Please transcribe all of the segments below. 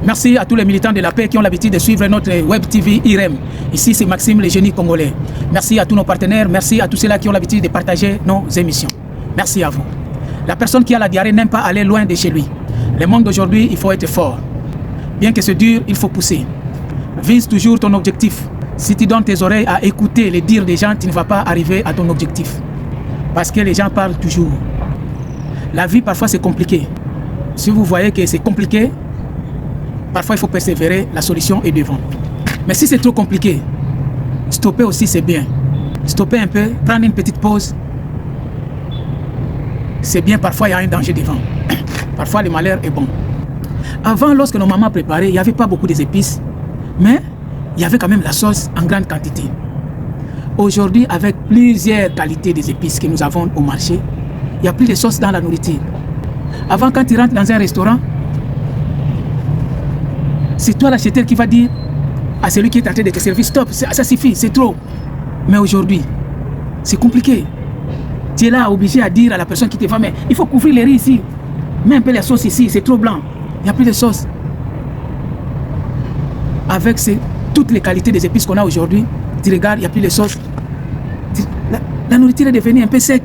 Merci à tous les militants de la paix qui ont l'habitude de suivre notre web TV IREM. Ici, c'est Maxime, le génie congolais. Merci à tous nos partenaires. Merci à tous ceux-là qui ont l'habitude de partager nos émissions. Merci à vous. La personne qui a la diarrhée n'aime pas aller loin de chez lui. Le monde d'aujourd'hui, il faut être fort. Bien que c'est dur, il faut pousser. Vise toujours ton objectif. Si tu donnes tes oreilles à écouter les dires des gens, tu ne vas pas arriver à ton objectif. Parce que les gens parlent toujours. La vie, parfois, c'est compliqué. Si vous voyez que c'est compliqué, parfois, il faut persévérer, la solution est devant. Mais si c'est trop compliqué, stopper aussi, c'est bien. Stopper un peu, prendre une petite pause, c'est bien. Parfois, il y a un danger devant. Parfois, le malheur est bon. Avant, lorsque nos mamans préparaient, il n'y avait pas beaucoup d'épices, mais il y avait quand même la sauce en grande quantité. Aujourd'hui, avec plusieurs qualités des épices que nous avons au marché, il n'y a plus de sauce dans la nourriture. Avant, quand tu rentres dans un restaurant, c'est toi l'acheteur qui va dire à celui qui est en train de te servir, stop, ça suffit, c'est trop. Mais aujourd'hui, c'est compliqué. Tu es là obligé à dire à la personne qui te vend, mais il faut couvrir les riz ici. Mets un peu la sauce ici, c'est trop blanc. Il n'y a plus de sauce. Avec toutes les qualités des épices qu'on a aujourd'hui, tu regardes, il n'y a plus de sauce. La nourriture est devenue un peu sec.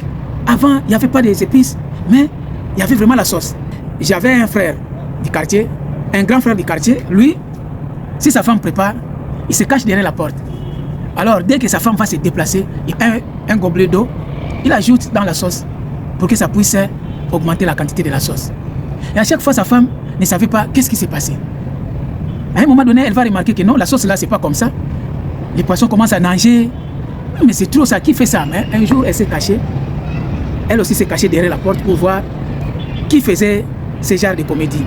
Avant, il n'y avait pas des épices, mais il y avait vraiment la sauce. J'avais un frère du quartier, un grand frère du quartier, lui, si sa femme prépare, il se cache derrière la porte. Alors, dès que sa femme va se déplacer, il a un gobelet d'eau, il ajoute dans la sauce pour que ça puisse augmenter la quantité de la sauce. Et à chaque fois, sa femme ne savait pas qu'est-ce qui s'est passé. À un moment donné, elle va remarquer que non, la sauce là, c'est pas comme ça. Les poissons commencent à nager. Mais c'est trop ça, qui fait ça? Mais un jour, elle s'est cachée. Elle aussi s'est cachée derrière la porte pour voir qui faisait ce genre de comédie.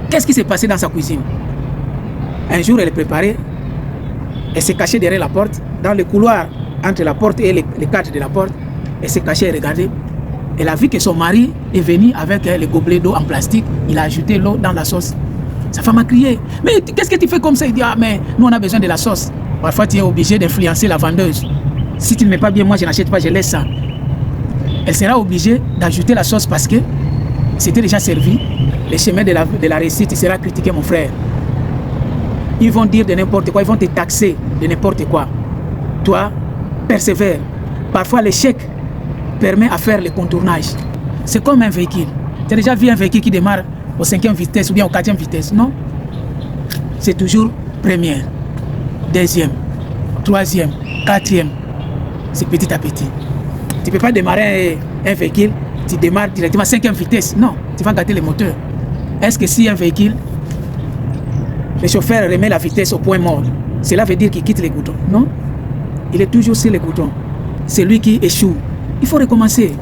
Qu'est-ce qui s'est passé dans sa cuisine? Un jour, elle est préparée. Elle s'est cachée derrière la porte, dans le couloir entre la porte et les cadres de la porte. Elle s'est cachée et regardait. Elle a vu que son mari est venu avec le gobelet d'eau en plastique. Il a ajouté l'eau dans la sauce. Sa femme a crié. Mais qu'est-ce que tu fais comme ça? Il dit, ah, mais nous, on a besoin de la sauce. Parfois, tu es obligé d'influencer la vendeuse. Si tu ne mets pas bien, moi, je n'achète pas, je laisse ça. Elle sera obligée d'ajouter la sauce parce que c'était déjà servi. Le chemin de la réussite, il sera critiqué, mon frère. Ils vont dire de n'importe quoi, ils vont te taxer de n'importe quoi. Toi, persévère. Parfois, l'échec permet à faire le contournage. C'est comme un véhicule. Tu as déjà vu un véhicule qui démarre au 5e vitesse ou bien au 4e vitesse? Non. C'est toujours première, 2e, 3e, 4e. C'est petit à petit. Tu ne peux pas démarrer un véhicule, tu démarres directement à 5e vitesse. Non, tu vas gâter le moteur. Est-ce que si un véhicule, le chauffeur remet la vitesse au point mort, cela veut dire qu'il quitte les goudrons? Non. Il est toujours sur les goudrons. C'est lui qui échoue. Il faut recommencer.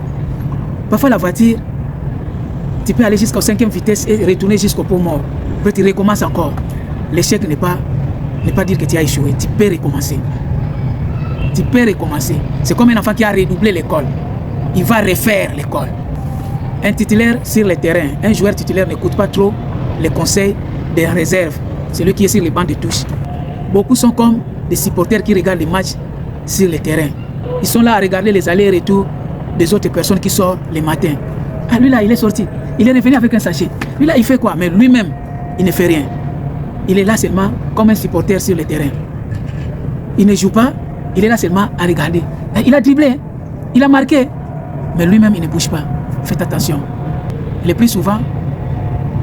Parfois la voiture, tu peux aller jusqu'au 5e vitesse et retourner jusqu'au point mort. Après tu recommences encore. L'échec n'est pas dire que tu as échoué. Tu peux recommencer. Tu peux recommencer. C'est comme un enfant qui a redoublé l'école. Il va refaire l'école. Un titulaire sur le terrain, un joueur titulaire n'écoute pas trop les conseils des réserves. C'est lui qui est sur les bancs de touche. Beaucoup sont comme des supporters qui regardent les matchs sur le terrain. Ils sont là à regarder les allers et retours des autres personnes qui sortent le matin. Ah, lui là, il est sorti. Il est revenu avec un sachet. Lui là, il fait quoi? Mais lui-même, il ne fait rien. Il est là seulement comme un supporter sur le terrain. Il ne joue pas, il est là seulement à regarder. Il a dribblé, il a marqué. Mais lui-même, il ne bouge pas. Faites attention. Le plus souvent,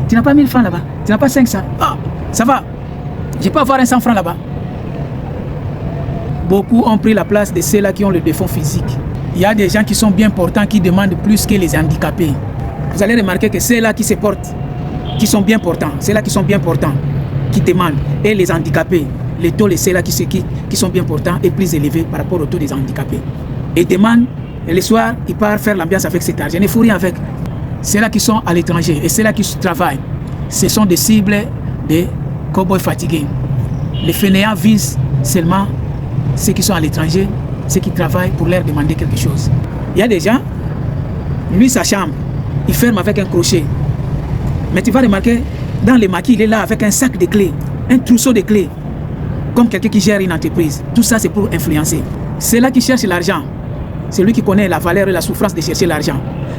tu n'as pas 1000 francs là-bas. Tu n'as pas 500. Ah, ça va. Je peux avoir un 100 francs là-bas. Beaucoup ont pris la place de ceux-là qui ont le défaut physique. Il y a des gens qui sont bien portants, qui demandent plus que les handicapés. Vous allez remarquer que ceux-là qui se portent, qui sont bien portants, ceux-là qui sont bien portants, qui demandent, et les handicapés, le taux de ceux-là qui sont bien portants est plus élevé par rapport au taux des handicapés. Et demandent, et le soir, ils partent faire l'ambiance avec cet argent. Il ne faut rien avec. Ceux-là qui sont à l'étranger et ceux-là qui travaillent, ce sont des cibles de cow-boys fatigués. Les fainéants visent seulement ceux qui sont à l'étranger, ceux qui travaillent pour leur demander quelque chose. Il y a des gens, lui, sa chambre, il ferme avec un crochet. Mais tu vas remarquer, dans les maquis, il est là avec un sac de clés, un trousseau de clés, comme quelqu'un qui gère une entreprise. Tout ça, c'est pour influencer. C'est là qui cherche l'argent. C'est lui qui connaît la valeur et la souffrance de chercher l'argent.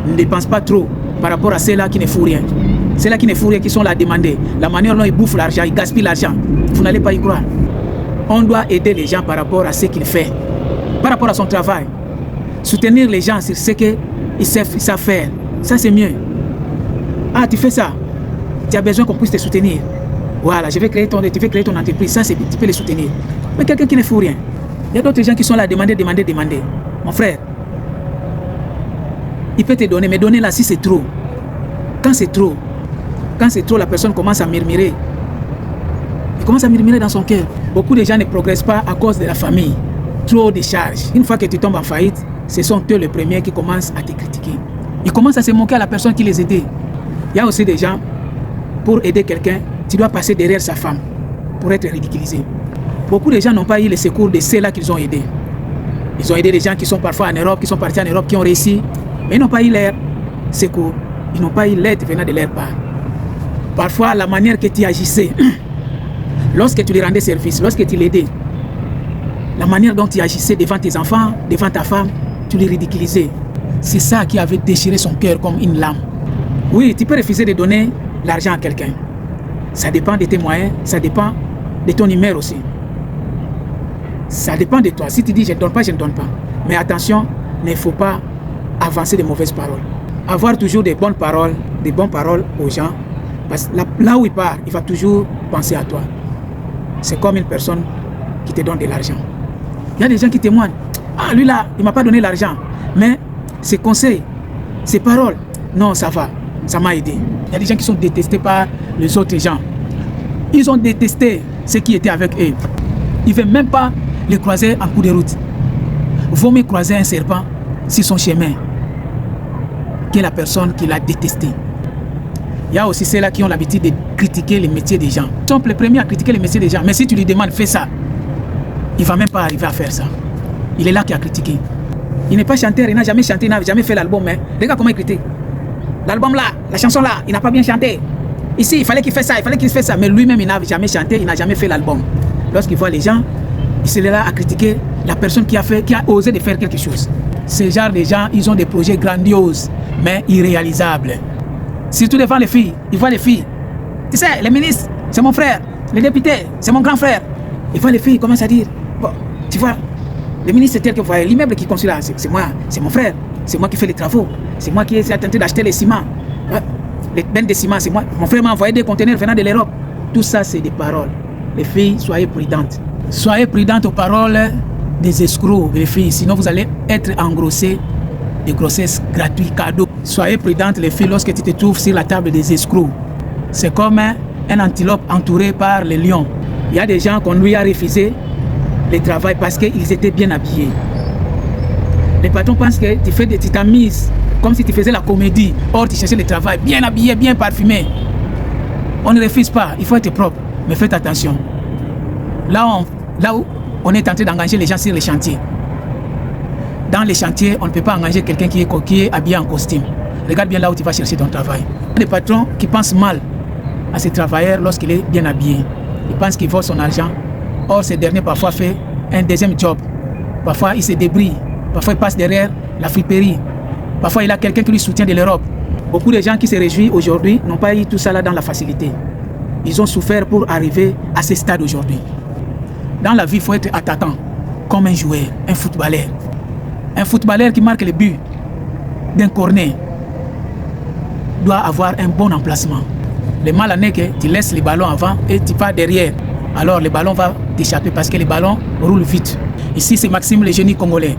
Ne dépense pas trop par rapport à ceux-là qui ne font rien. Ceux-là qui ne font rien, qui sont là à demander. La manière dont ils bouffent l'argent, ils gaspillent l'argent. Vous n'allez pas y croire. On doit aider les gens par rapport à ce qu'il fait. Par rapport à son travail. Soutenir les gens sur ce qu'ils savent faire. Ça, c'est mieux. Ah, tu fais ça. Tu as besoin qu'on puisse te soutenir. Voilà, tu veux créer ton entreprise. Ça, tu peux les soutenir. Mais quelqu'un qui ne fout rien. Il y a d'autres gens qui sont là à demander. Mon frère, il peut te donner, mais donner là si c'est trop. Quand c'est trop, la personne commence à murmurer. Il commence à murmurer dans son cœur. Beaucoup de gens ne progressent pas à cause de la famille. Trop de charges. Une fois que tu tombes en faillite, ce sont eux les premiers qui commencent à te critiquer. Ils commencent à se moquer à la personne qui les aidait. Il y a aussi des gens, pour aider quelqu'un, tu dois passer derrière sa femme pour être ridiculisé. Beaucoup de gens n'ont pas eu le secours de ceux-là qu'ils ont aidés. Ils ont aidé des gens qui sont parfois en Europe, qui sont partis en Europe, qui ont réussi, mais ils n'ont pas eu leur secours. Ils n'ont pas eu l'aide venant de leur part. Parfois, la manière que tu agissais, lorsque tu les rendais service, lorsque tu l'aidais, la manière dont tu agissais devant tes enfants, devant ta femme, tu les ridiculisais. C'est ça qui avait déchiré son cœur comme une lame. Oui, tu peux refuser de donner l'argent à quelqu'un. Ça dépend de tes moyens, ça dépend de ton humeur aussi. Ça dépend de toi. Si tu dis je ne donne pas, je ne donne pas. Mais attention, il ne faut pas avancer de mauvaises paroles. Avoir toujours des bonnes paroles aux gens. Parce que là où il part, il va toujours penser à toi. C'est comme une personne qui te donne de l'argent. Il y a des gens qui témoignent. Ah, lui là, il ne m'a pas donné l'argent. Mais ses conseils, ses paroles, non, ça va. Ça m'a aidé. Il y a des gens qui sont détestés par les autres gens. Ils ont détesté ceux qui étaient avec eux. Ils ne veulent même pas les croiser en cours de route. Vaut mieux croiser un serpent sur son chemin que la personne qui l'a détesté. Il y a aussi ceux-là qui ont l'habitude de critiquer les métiers des gens. Ils sont les premiers à critiquer les métiers des gens. Mais si tu lui demandes, fais ça, il ne va même pas arriver à faire ça. Il est là qui a critiqué. Il n'est pas chanteur, il n'a jamais chanté, il n'a jamais fait l'album. Mais regarde comment il critique. L'album là, la chanson là, il n'a pas bien chanté. Ici, il fallait qu'il fasse ça, Mais lui-même, il n'a jamais chanté, il n'a jamais fait l'album. Lorsqu'il voit les gens, il se là à critiquer la personne qui a osé de faire quelque chose. Ces genres de gens, ils ont des projets grandioses, mais irréalisables. Surtout devant les filles. Ils voient les filles. Tu sais, les ministres, c'est mon frère. Les députés, c'est mon grand frère. Ils voient les filles, ils commencent à dire, bon, tu vois, le ministre c'est tel que vous voyez, l'immeuble qui construit là, c'est moi, c'est mon frère. C'est moi qui fais les travaux. C'est moi qui ai tenté d'acheter les ciments. Les bennes de ciment, c'est moi. Mon frère m'a envoyé des conteneurs venant de l'Europe. Tout ça, c'est des paroles. Les filles, soyez prudentes. Soyez prudentes aux paroles des escrocs, les filles. Sinon, vous allez être engrossés de grossesses gratuites, cadeaux. Soyez prudentes, les filles, lorsque tu te trouves sur la table des escrocs. C'est comme un antilope entouré par les lions. Il y a des gens qu'on lui a refusé le travail parce qu'ils étaient bien habillés. Les patrons pensent que tu t'as mise comme si tu faisais la comédie. Or, tu cherchais le travail bien habillé, bien parfumé. On ne refuse pas, il faut être propre. Mais faites attention. Là où on est en train d'engager les gens sur les chantiers. Dans les chantiers, on ne peut pas engager quelqu'un qui est habillé en costume. Regarde bien là où tu vas chercher ton travail. Les patrons qui pensent mal à ces travailleurs lorsqu'il est bien habillé. Ils pensent qu'il vole son argent. Or, ce dernier parfois fait un deuxième job. Parfois, il se débrouille. Parfois, il passe derrière la friperie. Parfois, il a quelqu'un qui lui soutient de l'Europe. Beaucoup de gens qui se réjouissent aujourd'hui n'ont pas eu tout ça là dans la facilité. Ils ont souffert pour arriver à ce stade aujourd'hui. Dans la vie, il faut être attaquant, comme un joueur, un footballeur. Un footballeur qui marque le but d'un corner doit avoir un bon emplacement. Le mal en est que tu laisses les ballons avant et tu pars derrière. Alors le ballon va t'échapper parce que les ballons roulent vite. Ici, c'est Maxime, le génie congolais.